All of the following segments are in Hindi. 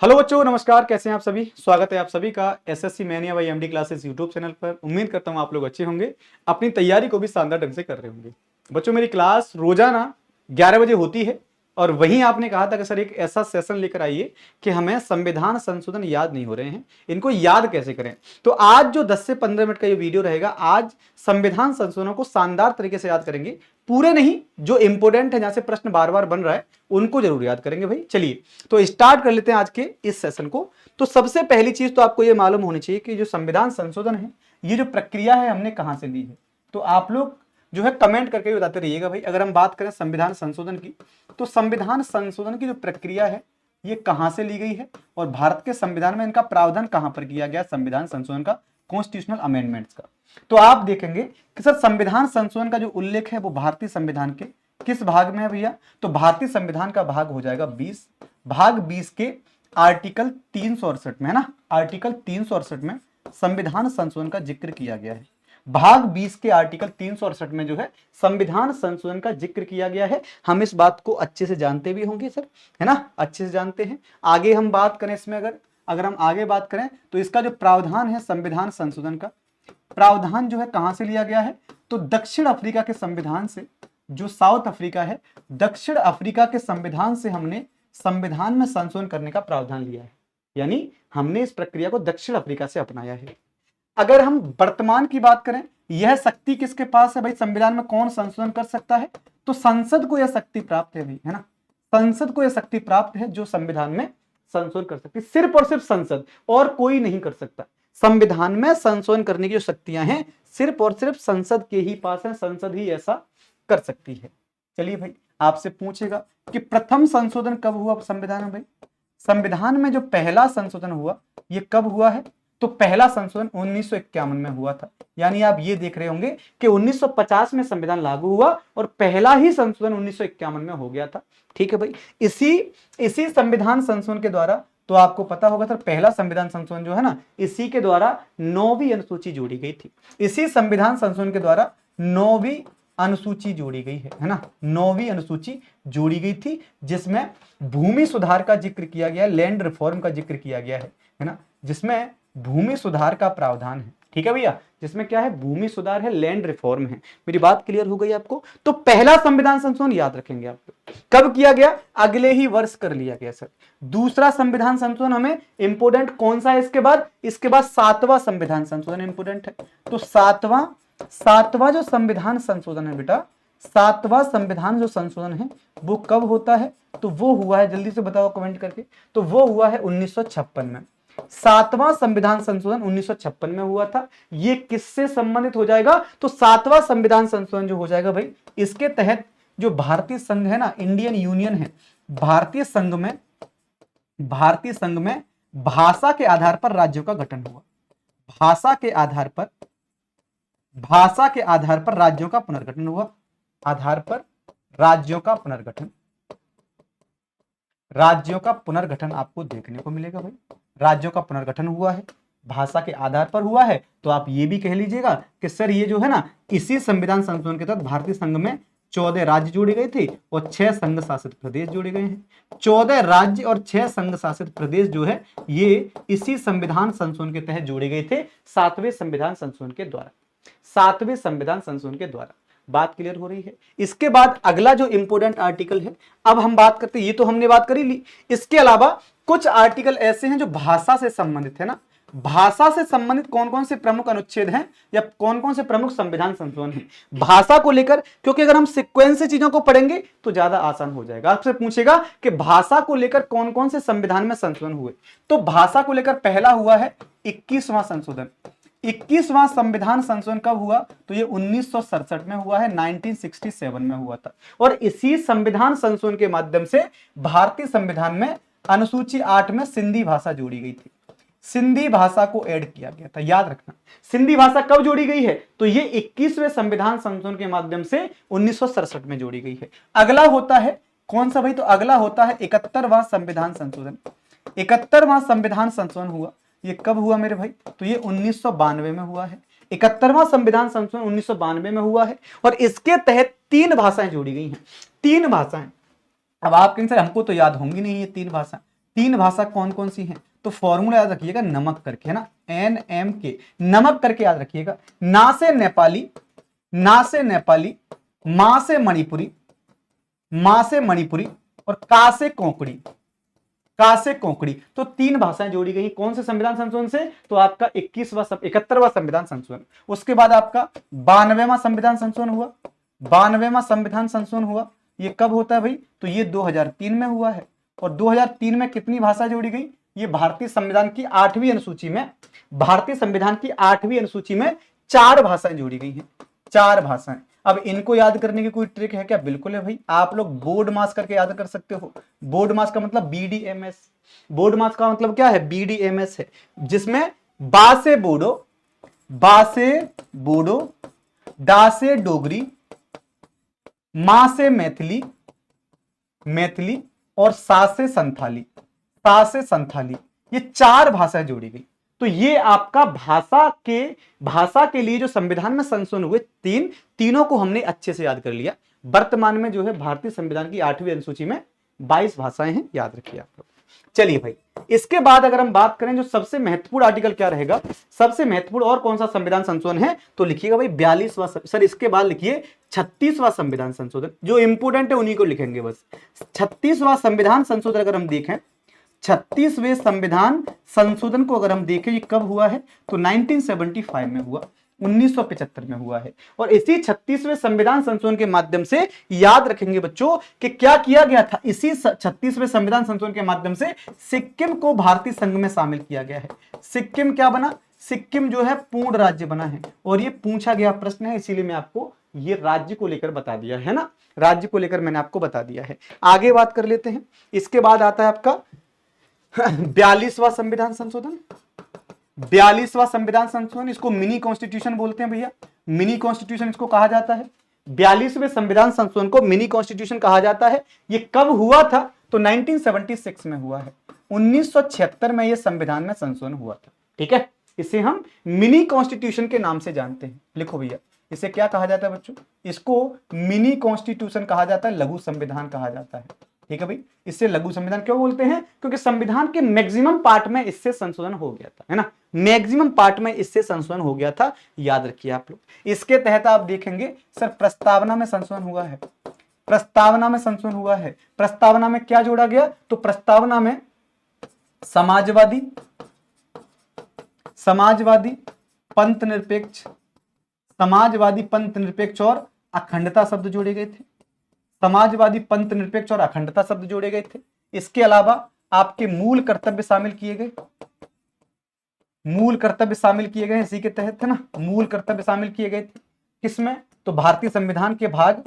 हेलो बच्चों, नमस्कार। कैसे हैं आप सभी? स्वागत है आप सभी का SSC mania by MD classes YouTube channel पर। उम्मीद करता हूं आप लोग अच्छे होंगे, अपनी तैयारी को भी शानदार ढंग से कर रहे होंगे। बच्चों, मेरी क्लास रोजाना 11 बजे होती है और वहीं आपने कहा था कि सर एक ऐसा सेशन लेकर आइए कि हमें संविधान संशोधन याद नहीं हो रहे हैं, इनको याद कैसे करें। तो आज जो 10 से 15 मिनट का ये वीडियो रहेगा, आज संविधान संशोधनों को शानदार तरीके से याद करेंगे। पूरे नहीं, जो इंपोर्टेंट है, जहां से प्रश्न बार बार बन रहा है उनको जरूर याद करेंगे भाई। चलिए तो स्टार्ट कर लेते हैं आज के इस सेशन को। तो सबसे पहली चीज तो आपको यह मालूम होनी चाहिए कि जो संविधान संशोधन है, ये जो प्रक्रिया है, हमने कहां से ली है। तो आप लोग जो है कमेंट करके बताते रहिएगा भाई। अगर हम बात करें संविधान संशोधन की, तो संविधान संशोधन की जो प्रक्रिया है ये कहां से ली गई है और भारत के संविधान में इनका प्रावधान कहां पर किया गया, संविधान संशोधन का, कॉन्स्टिट्यूशनल अमेंडमेंट्स का। तो आप देखेंगे कि सर संविधान संशोधन का जो उल्लेख है वो भारतीय संविधान के किस भाग में है भैया? तो भारतीय संविधान का भाग हो जाएगा 20, भाग 20 के आर्टिकल 368 में, है ना। आर्टिकल 368 में संविधान संशोधन का जिक्र किया गया है। भाग 20 के आर्टिकल 368 में जो है संविधान संशोधन का जिक्र किया गया है। हम इस बात को अच्छे से जानते भी होंगे सर, है ना, अच्छे से जानते हैं। आगे हम बात करें इसमें, अगर हम आगे बात करें तो इसका जो प्रावधान है संविधान संशोधन का, प्रावधान जो है कहां से लिया गया है? तो दक्षिण अफ्रीका के संविधान से। जो साउथ अफ्रीका है, दक्षिण अफ्रीका के संविधान से हमने संविधान में संशोधन करने का प्रावधान लिया है, यानी हमने इस प्रक्रिया को दक्षिण अफ्रीका से अपनाया है। अगर हम वर्तमान की बात करें, यह शक्ति किसके पास है भाई? संविधान में कौन संशोधन कर सकता है? तो संसद को यह शक्ति प्राप्त है भाई, है ना। संसद को यह शक्ति प्राप्त है जो संविधान में संशोधन कर सकती है। सिर्फ और सिर्फ संसद, और कोई नहीं कर सकता। संविधान में संशोधन करने की जो शक्तियां हैं सिर्फ और सिर्फ संसद के ही पास है, संसद ही ऐसा कर सकती है। चलिए भाई, आपसे पूछेगा कि प्रथम संशोधन कब हुआ संविधान में भाई? संविधान में जो पहला संशोधन हुआ ये कब हुआ है? तो पहला संशोधन 1951 में हुआ था। यानी आप ये देख रहे होंगे कि 1950 में संविधान लागू हुआ और पहला ही संशोधन 1951 में हो गया था। ठीक है भाई। इसी संविधान संशोधन के द्वारा, तो आपको पता होगा सर, पहला संविधान संशोधन जो है ना, इसी के द्वारा 9वीं अनुसूची जोड़ी गई थी। इसी संविधान संशोधन के द्वारा 9वीं अनुसूची जोड़ी गई है ना। 9वीं अनुसूची जोड़ी गई थी जिसमें भूमि सुधार का जिक्र किया गया है, लैंड रिफॉर्म का जिक्र किया गया है ना, जिसमें भूमि सुधार का प्रावधान है। ठीक है भैया, जिसमें क्या है? भूमि सुधार है, लैंड रिफॉर्म है। मेरी बात क्लियर हो गई आपको? तो पहला संविधान संशोधन याद रखेंगे आप कब किया गया? अगले ही वर्ष कर लिया गया सर। दूसरा संविधान संशोधन हमें इंपोर्टेंट कौन सा है इसके बाद? इसके बाद 7वां संविधान संशोधन इंपोर्टेंट है। तो सातवां जो संविधान संशोधन है बेटा, 7वां संविधान जो संशोधन है वो कब होता है? तो वो हुआ है, जल्दी से बताओ कमेंट करके, तो वो हुआ है 1956 में। 7वां संविधान संशोधन 1956 में हुआ था। ये किससे संबंधित हो जाएगा? तो 7वां संविधान संशोधन जो हो जाएगा भाई, इसके तहत जो भारतीय संघ है ना, इंडियन यूनियन है, भारतीय संघ में भाषा के आधार पर राज्यों का गठन हुआ। भाषा के आधार पर राज्यों का पुनर्गठन हुआ। राज्यों का पुनर्गठन आपको देखने को मिलेगा भाई। राज्यों का पुनर्गठन हुआ है, भाषा के आधार पर हुआ है। तो आप ये भी कह लीजिएगा कि सर ये जो है ना, इसी संविधान संशोधन के तहत भारतीय संघ में 14 राज्य जोड़े गए थे और 6 संघ शासित प्रदेश जोड़े गए हैं। 14 राज्य और 6 संघ शासित प्रदेश जो है ये इसी संविधान संशोधन के तहत जोड़े गए थे, 7वें संविधान संशोधन के द्वारा। 7वें संविधान संशोधन के द्वारा। बात क्लियर हो रही है? इसके बाद अगला जो इंपोर्टेंट आर्टिकल है, अब हम बात करते हैं, ये तो हमने बात करी ली। इसके अलावा कुछ आर्टिकल ऐसे हैं जो भाषा से संबंधित है ना। भाषा से संबंधित कौन कौन से प्रमुख अनुच्छेद हैं या कौन कौन से प्रमुख संविधान संशोधन हैं भाषा को लेकर? क्योंकि अगर हम सीक्वेंस से चीजों को पढ़ेंगे तो ज्यादा आसान हो जाएगा। आपसे पूछेगा कि भाषा को लेकर कौन कौन से संविधान में संशोधन हुए, तो भाषा को लेकर पहला हुआ है 21वां संशोधन। 21वां संविधान संशोधन कब हुआ? तो ये 1967 में हुआ है, 1967 में हुआ था। और इसी संविधान संशोधन के माध्यम से भारतीय संविधान में अनुसूची 8 में सिंधी भाषा जोड़ी गई थी। सिंधी भाषा को ऐड किया गया था, याद रखना। सिंधी भाषा कब जोड़ी गई है? तो ये 21वें संविधान संशोधन के माध्यम से 1967 में जोड़ी गई है। अगला होता है कौन सा भाई? तो अगला होता है 71वां संविधान संशोधन। 71वां संविधान संशोधन हुआ, ये कब हुआ मेरे भाई? तो ये 1992 में हुआ है। 71वां संविधान संशोधन 1992 में हुआ है और इसके तहत 3 भाषाएं जोड़ी गई हैं। 3 भाषाएं। अब आप कहेंगे सर हमको तो याद होंगी नहीं ये 3 भाषाएं। तीन भाषा कौन कौन सी हैं? तो फॉर्मूला याद रखिएगा नमक करके, है ना, NMK, नमक करके याद रखिएगा। ना से नेपाली, ना से नेपाली, मां से मणिपुरी, मां से मणिपुरी, और का से कोंकणी, का से कोंकणी। तो तीन भाषाएं जोड़ी गई कौन से संविधान संशोधन से? तो आपका 71वां संविधान संशोधन। उसके बाद आपका 92वां संविधान संशोधन हुआ, 92वां संविधान संशोधन हुआ। ये कब होता है भाई? तो ये 2003 में हुआ है। और 2003 में कितनी भाषा जोड़ी गई? ये भारतीय संविधान की 8वीं अनुसूची में, भारतीय संविधान की 8वीं अनुसूची में 4 भाषाएं जोड़ी गई हैं, 4 भाषाएं। अब इनको याद करने की कोई ट्रिक है क्या? बिल्कुल है भाई, आप लोग बोर्ड मास करके याद कर सकते हो। बोर्ड मास का मतलब BDMS, बोर्ड मास का मतलब क्या है? BDMS है, जिसमें बा से बोडो, बा से बोडो, डा से डोगरी, मां से मैथिली, मैथिली, और सा से संथाली, सा से संथाली। ये 4 भाषाएं जोड़ी गई। तो ये आपका भाषा के लिए जो संविधान में संशोधन हुए तीनों को हमने अच्छे से याद कर लिया। वर्तमान में जो है भारतीय संविधान की 8वीं अनुसूची में 22 भाषाएं हैं, याद रखिए आप लोग। चलिए भाई, इसके बाद अगर हम बात करें जो सबसे महत्वपूर्ण आर्टिकल क्या रहेगा, सबसे महत्वपूर्ण और कौन सा संविधान संशोधन है, तो लिखिएगा भाई 42वां, सर इसके बाद लिखिए 36वां संविधान संशोधन। जो इंपोर्टेंट है उन्हीं को लिखेंगे बस। 36वां संविधान संशोधन अगर हम देखें, 36वें संविधान संशोधन को अगर हम देखें, ये कब हुआ है? तो 1975 में हुआ, 1975 में हुआ है। और इसी 36वें संविधान संशोधन के माध्यम से याद रखेंगे बच्चों कि क्या किया गया था? इसी 36वें संविधान संशोधन के माध्यम से सिक्किम को भारतीय संघ में शामिल किया गया है। सिक्किम क्या बना? सिक्किम जो है पूर्ण राज्य बना है। और ये पूछा गया प्रश्न है, इसीलिए मैं आपको ये राज्य को लेकर बता दिया है ना, राज्य को लेकर मैंने आपको बता दिया है। आगे बात कर लेते हैं। इसके बाद आता है आपका 42वां संविधान संशोधन। 42वां संविधान संशोधन, इसको मिनी कॉन्स्टिट्यूशन बोलते हैं भैया, मिनी कॉन्स्टिट्यूशन इसको कहा जाता है। 42वें संविधान संशोधन को मिनी कॉन्स्टिट्यूशन कहा जाता है। ये कब हुआ था? तो 1976 में हुआ है। 1976 में ये संविधान में संशोधन हुआ था। ठीक है, इसे हम मिनी कॉन्स्टिट्यूशन के नाम से जानते हैं। लिखो भैया, इसे क्या कहा जाता है बच्चों? इसको मिनी कॉन्स्टिट्यूशन कहा जाता है, लघु संविधान कहा जाता है। ठीक है भाई, इससे लघु संविधान क्यों बोलते हैं? क्योंकि संविधान के मैक्सिमम पार्ट में इससे संशोधन हो गया था, है ना, मैक्सिमम पार्ट में इससे संशोधन हो गया था, याद रखिए आप लोग। इसके तहत आप देखेंगे सर प्रस्तावना में संशोधन हुआ है, प्रस्तावना में संशोधन हुआ है। प्रस्तावना में क्या जोड़ा गया? तो प्रस्तावना में समाजवादी, समाजवादी, पंथ निरपेक्ष, समाजवादी, पंथ निरपेक्ष और अखंडता शब्द जोड़े गए थे। समाजवादी, पंथ निरपेक्ष और अखंडता शब्द जोड़े गए थे। इसके अलावा आपके मूल कर्तव्य शामिल किए गए, मूल कर्तव्य शामिल किए गए इसी के तहत, है ना, मूल कर्तव्य शामिल किए गए थे। किसमें? तो भारतीय संविधान के भाग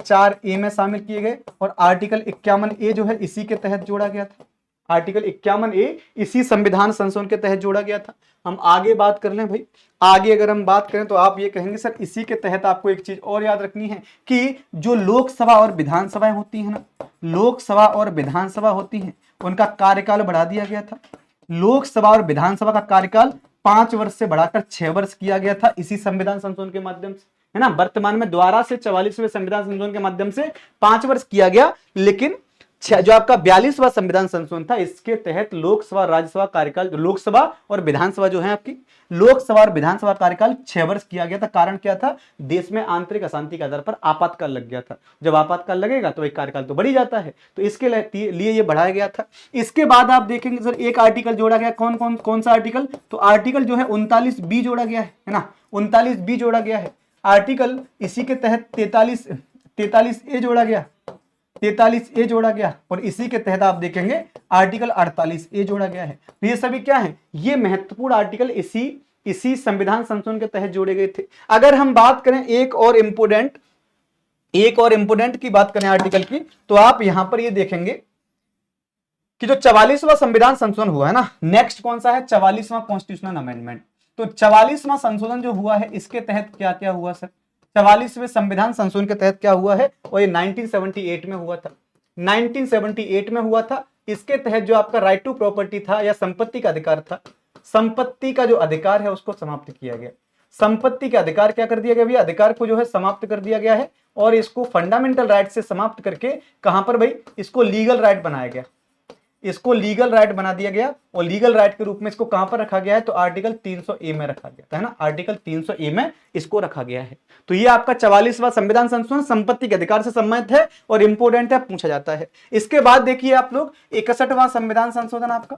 4A में शामिल किए गए। और आर्टिकल 51A जो है इसी के तहत जोड़ा गया था। आर्टिकल 51A इसी संविधान संशोधन के तहत जोड़ा गया था। हम आगे बात कर लें भाई, आगे अगर हम बात करें तो आप ये कहेंगे सर इसी के तहत आपको एक चीज और याद रखनी है कि जो लोकसभा और विधानसभाएं होती हैं ना, लोकसभा और विधानसभा होती हैं, उनका कार्यकाल बढ़ा दिया गया था। लोकसभा और विधानसभा का कार्यकाल 5 वर्ष से बढ़ाकर 6 वर्ष किया गया था इसी संविधान संशोधन के माध्यम से, है ना। वर्तमान में दोबारा से 44वें संविधान संशोधन के माध्यम से 5 वर्ष किया गया, लेकिन जो आपका 42वां संविधान संशोधन था इसके तहत लोकसभा राज्यसभा कार्यकाल, लोकसभा और विधानसभा जो है आपकी, लोकसभा और विधानसभा कार्यकाल 6 वर्ष किया गया था। कारण क्या था? देश में आंतरिक अशांति के आधार पर आपातकाल लग गया था। जब आपातकाल लगेगा तो एक कार्यकाल तो बढ़ ही जाता है, तो इसके लिए ये बढ़ाया गया था। इसके बाद आप देखेंगे सर एक आर्टिकल जोड़ा गया, कौन सा आर्टिकल? तो आर्टिकल जो है 39B जोड़ा गया है ना, 39B जोड़ा गया है। आर्टिकल इसी के तहत 43A जोड़ा गया, 43A जोड़ा गया। और इसी के तहत आप देखेंगे आर्टिकल 48A जोड़ा गया है। तो ये सभी क्या है? ये महत्वपूर्ण आर्टिकल इसी संविधान संशोधन के तहत जोड़े गए थे। अगर हम बात करें एक और इंपोर्टेंट की बात करें आर्टिकल की, तो आप यहां पर ये देखेंगे कि जो 44वां संविधान संशोधन हुआ है ना, नेक्स्ट कौन सा है? 44वां कॉन्स्टिट्यूशनल अमेंडमेंट। तो 44वां संशोधन जो हुआ है इसके तहत क्या क्या हुआ सर? 44वें संविधान संशोधन के तहत क्या हुआ है? और ये 1978 में हुआ था, 1978 में हुआ था। इसके तहत जो आपका राइट टू प्रॉपर्टी था या संपत्ति का अधिकार था, संपत्ति का जो अधिकार है उसको समाप्त किया गया। संपत्ति का अधिकार क्या कर दिया गया भैया? अधिकार को जो है समाप्त कर दिया गया है, और इसको फंडामेंटल राइट से समाप्त करके कहां पर भाई? इसको लीगल राइट बनाया गया। इसको लीगल राइट बना दिया गया और लीगल राइट के रूप में इसको कहां पर रखा गया है, तो आर्टिकल 300A में रखा गया था, है ना, आर्टिकल 300A में इसको रखा गया है। तो ये आपका 44वां संविधान संशोधन संपत्ति के अधिकार से संबंधित है और इंपोर्टेंट है, पूछा जाता है। इसके बाद देखिए आप लोग 61वां संविधान संशोधन, आपका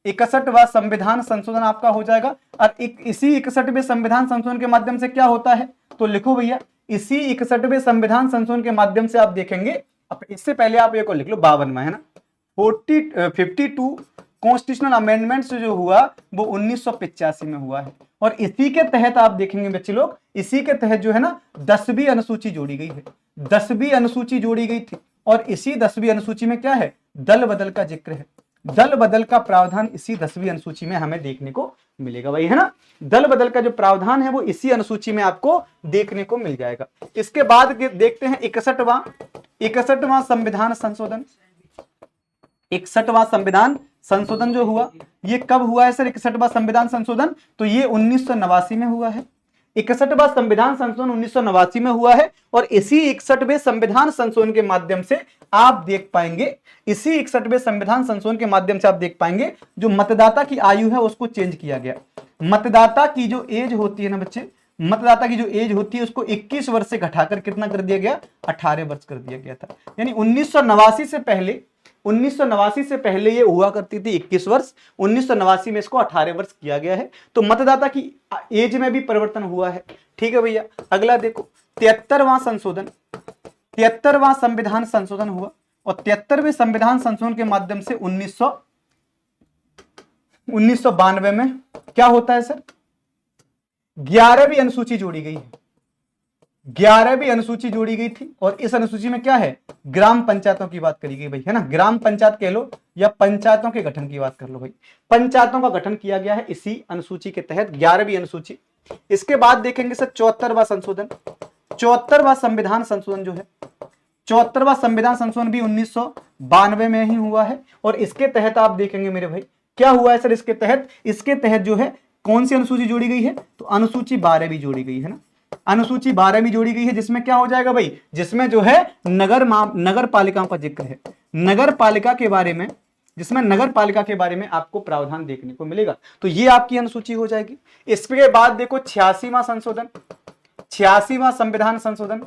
61वां संविधान संशोधन आपका हो जाएगा। और इसी 61वें संविधान संशोधन के माध्यम से क्या होता है, तो लिखो भैया, इसी 61वें संविधान संशोधन के माध्यम से आप देखेंगे, इससे पहले आप एक और लिख लो 52 में, है ना, 52 कॉन्स्टिट्यूशनल अमेंडमेंट्स जो हुआ वो 1985 में हुआ है। और इसी के तहत आप देखेंगे बच्चे लोग, इसी के तहत जो है ना 10वीं अनुसूची जोड़ी गई है, 10वीं अनुसूची जोड़ी गई थी। और इसी 10वीं अनुसूची में क्या है, दल बदल का जिक्र है, दल बदल का प्रावधान इसी 10वीं अनुसूची में हमें देखने को मिलेगा भाई, है ना। दल बदल का जो प्रावधान है वो इसी अनुसूची में आपको देखने को मिल जाएगा। इसके बाद देखते हैं 61वां संविधान संशोधन। 61वां संविधान संशोधन जो हुआ, ये कब हुआ है सर 61वां संविधान संशोधन, तो ये 1989 में हुआ है। 61वां संविधान संशोधन 1989 में हुआ है। और इसी 61वें संविधान संशोधन के माध्यम से आप देख पाएंगे, इसी 61वें संविधान संशोधन के माध्यम से आप देख पाएंगे जो मतदाता की आयु है उसको चेंज किया गया। मतदाता की जो एज होती है ना बच्चे, मतदाता की जो एज होती है उसको 21 वर्ष से घटाकर कितना कर दिया गया, 18 वर्ष कर दिया गया था। यानी 1989 से पहले ये हुआ करती थी 21 वर्ष, 1989 में इसको 18 वर्ष किया गया है। तो मतदाता की एज में भी परिवर्तन हुआ है। ठीक है भैया, अगला देखो 73वां संविधान संशोधन हुआ। और 73वें संविधान संशोधन के माध्यम से 1992 में क्या होता है सर, 11वीं अनुसूची जोड़ी गई है, 11वीं अनुसूची जोड़ी गई थी। और इस अनुसूची में क्या है, ग्राम पंचायतों की बात करी गई भाई, है ना, ग्राम पंचायत कह लो या पंचायतों के गठन की बात कर लो भाई, पंचायतों का गठन किया गया है इसी अनुसूची के तहत, 11वीं अनुसूची। इसके बाद देखेंगे सर 74वां संशोधन, 74वां संविधान संशोधन जो है, 74वां संविधान संशोधन भी 1992 में ही हुआ है। और इसके तहत आप देखेंगे मेरे भाई क्या हुआ है सर, इसके तहत जो है कौन सी अनुसूची जोड़ी गई है, तो अनुसूची 12 भी जोड़ी गई है ना, अनुसूची 12 भी जोड़ी गई है, जिसमें क्या हो जाएगा भाई, जिसमें जो है नगर पालिकाओं का जिक्र है, नगर पालिका के बारे में, जिसमें नगर पालिका के बारे में आपको प्रावधान देखने को मिलेगा। तो ये आपकी अनुसूची हो जाएगी। इसके बाद देखो 86वां संशोधन, 86वां संविधान संशोधन,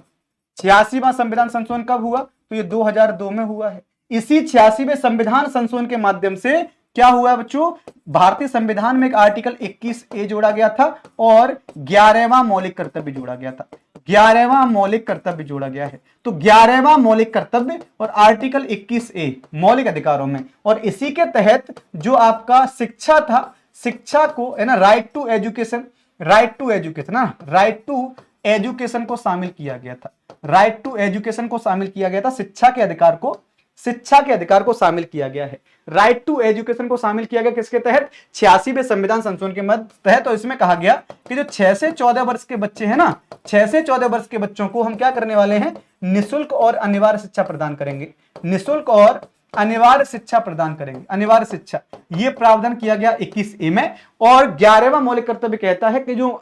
86वां संविधान संशोधन कब हुआ, तो ये 2002 में हुआ है। इसी 86वें संविधान संशोधन के माध्यम से क्या हुआ बच्चों, भारतीय संविधान में एक आर्टिकल 21A जोड़ा गया था और 11वां मौलिक कर्तव्य जोड़ा गया था, 11वां मौलिक कर्तव्य जोड़ा गया है। तो 11वां मौलिक कर्तव्य और आर्टिकल 21A मौलिक अधिकारों में, और इसी के तहत जो आपका शिक्षा था, शिक्षा को है ना, राइट टू एजुकेशन ना, राइट टू एजुकेशन को शामिल किया गया था, राइट टू एजुकेशन को शामिल किया गया था, शिक्षा के अधिकार को शामिल किया गया है, राइट टू एजुकेशन को शामिल किया गया किसके तहत, 86वें संविधान संशोधन के तहत। तो इसमें कहा गया कि जो 6 से 14 वर्ष के बच्चे हैं ना, 6 से 14 वर्ष के बच्चों को हम क्या करने वाले हैं, निःशुल्क और अनिवार्य शिक्षा प्रदान करेंगे, निःशुल्क और अनिवार्य शिक्षा प्रदान करेंगे, अनिवार्य शिक्षा, ये प्रावधान किया गया 21A में। और 11वां मौलिक कर्तव्य कहता है कि जो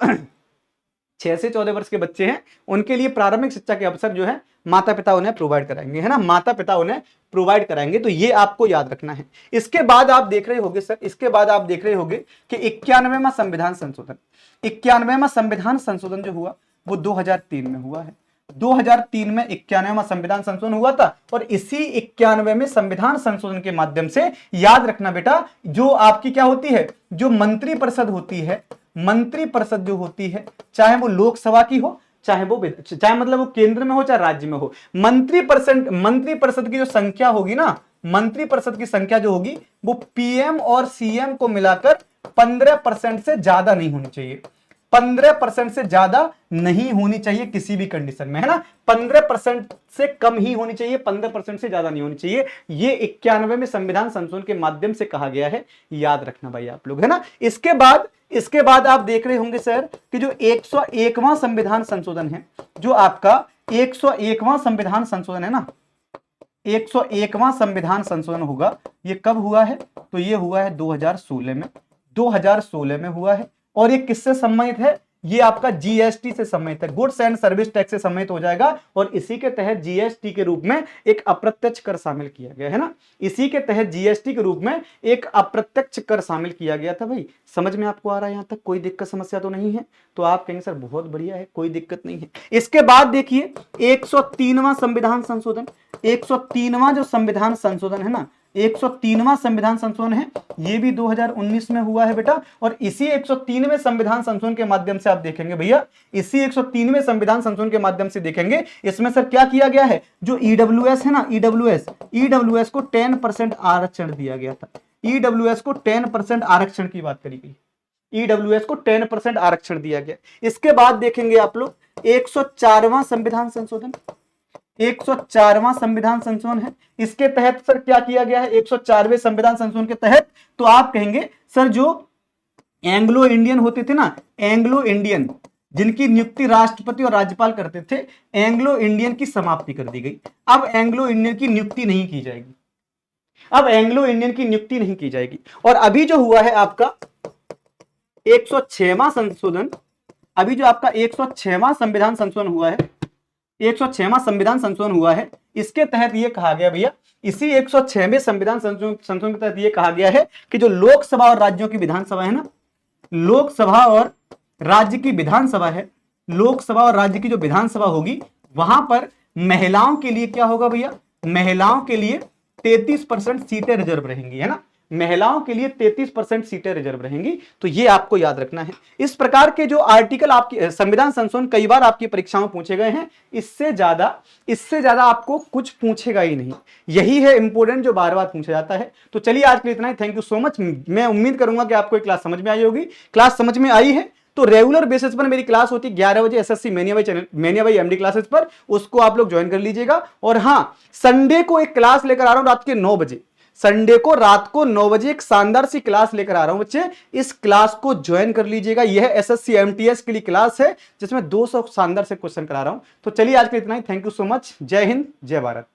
6 से 14 वर्ष के बच्चे हैं उनके लिए प्रारंभिक शिक्षा के अवसर जो है माता पिता उन्हें प्रोवाइड कराएंगे, है ना, माता पिता उन्हें प्रोवाइड कराएंगे। तो ये आपको याद रखना है। इसके बाद आप देख रहे होंगे सर, इसके बाद आप देख रहे होंगे कि 91वां संविधान संशोधन, 91वां संविधान संशोधन जो हुआ वो 2003 में हुआ है, 2003 में 91वां संविधान संशोधन हुआ था। और इसी 91वें संविधान संशोधन के माध्यम से याद रखना बेटा, जो आपकी क्या होती है, जो मंत्री परिषद होती है, मंत्री परिषद जो होती है, चाहे वो लोकसभा की हो, चाहे मतलब वो केंद्र में हो चाहे राज्य में हो, मंत्री परिषद की जो संख्या होगी ना, मंत्री परिषद की संख्या जो होगी वो पीएम और सीएम को मिलाकर 15% से ज्यादा नहीं होनी चाहिए, 15% से ज्यादा नहीं होनी चाहिए किसी भी कंडीशन में, है ना, 15% से कम ही होनी चाहिए, 15% से ज्यादा नहीं होनी चाहिए। ये 91वें संविधान संशोधन के माध्यम से कहा गया है, याद रखना भाई आप लोग, है ना। इसके बाद आप देख रहे होंगे सर कि जो 101वां संविधान संशोधन है, जो आपका 101वां संविधान संशोधन है ना, 101वां संविधान संशोधन होगा, ये कब हुआ है, तो ये हुआ है 2016 में, 2016 में हुआ है। और ये किससे संबंधित है, ये आपका जीएसटी से सम्मिलित है, गुड्स एंड सर्विस टैक्स से सम्मिलित हो जाएगा। और इसी के तहत जीएसटी के रूप में एक अप्रत्यक्ष कर शामिल किया गया है ना, इसी के तहत जीएसटी के रूप में एक अप्रत्यक्ष कर शामिल किया गया था। भाई समझ में आपको आ रहा है, यहां तक कोई दिक्कत समस्या तो नहीं है? तो आप कहेंगे सर बहुत बढ़िया है, कोई दिक्कत नहीं है। इसके बाद देखिए 103वां संविधान संशोधन, 103वां जो संविधान संशोधन है ना, 103वां संविधान संशोधन है, ये भी 2019 में हुआ है बेटा। और इसी 103वें संविधान संशोधन के माध्यम से आप देखेंगे भैया, इसी 103वें संविधान संशोधन के माध्यम से देखेंगे इसमें सर क्या किया गया है, जो ईडब्ल्यूएस है ना, ईडब्ल्यूएस को 10% आरक्षण दिया गया था। ईडब्ल्यूएस को 10% आरक्षण की बात करी गई, ईडब्ल्यूएस को 10% आरक्षण दिया गया। इसके बाद देखेंगे आप लोग 104वां संविधान संशोधन, 104वां संविधान संशोधन है। इसके तहत सर क्या किया गया है 104वें संविधान संशोधन के तहत? तो आप कहेंगे सर जो एंग्लो इंडियन होते थे ना, एंग्लो इंडियन जिनकी नियुक्ति राष्ट्रपति और राज्यपाल करते थे, एंग्लो इंडियन की समाप्ति कर दी गई। अब एंग्लो इंडियन की नियुक्ति नहीं की जाएगी, अब एंग्लो इंडियन की नियुक्ति नहीं की जाएगी। और अभी जो हुआ है आपका 106वां संशोधन, अभी जो आपका 106वां संविधान संशोधन हुआ है, 106वां संविधान संशोधन हुआ है, इसके तहत यह कहा गया भैया, इसी 106वें संविधान संशोधन के तहत यह कहा गया है कि जो लोकसभा और राज्यों की विधानसभा है ना, लोकसभा और राज्य की विधानसभा है, लोकसभा और राज्य की जो विधानसभा होगी वहां पर महिलाओं के लिए क्या होगा भैया, महिलाओं के लिए 33% सीटें रिजर्व रहेंगी, है ना, महिलाओं के लिए 33% सीटें रिजर्व रहेंगी। तो ये आपको याद रखना है। इस प्रकार के जो आर्टिकल आपकी संविधान संशोधन कई बार आपकी परीक्षाओं में पूछे गए हैं, इससे ज्यादा आपको कुछ पूछेगा ही नहीं। यही है इंपॉर्टेंट जो बार बार पूछा जाता है। तो चलिए आज के लिए इतना ही, थैंक यू सो मच। मैं उम्मीद करूंगा कि आपको क्लास समझ में आई होगी। क्लास समझ में आई है तो रेगुलर बेसिस पर मेरी क्लास होती है 11 बजे एसएससी मेनिया भाई चैनल, मेनिया भाई एमडी क्लासेस पर, उसको आप लोग ज्वाइन कर लीजिएगा। और हाँ, संडे को एक क्लास लेकर आ रहा हूं रात के 9 बजे, संडे को रात को 9 बजे एक शानदार सी क्लास लेकर आ रहा हूं बच्चे, इस क्लास को ज्वाइन कर लीजिएगा। यह एसएससी एमटीएस के लिए क्लास है जिसमें 200 शानदार से क्वेश्चन करा रहा हूं। तो चलिए आज के लिए इतना ही, थैंक यू सो मच। जय हिंद, जय भारत।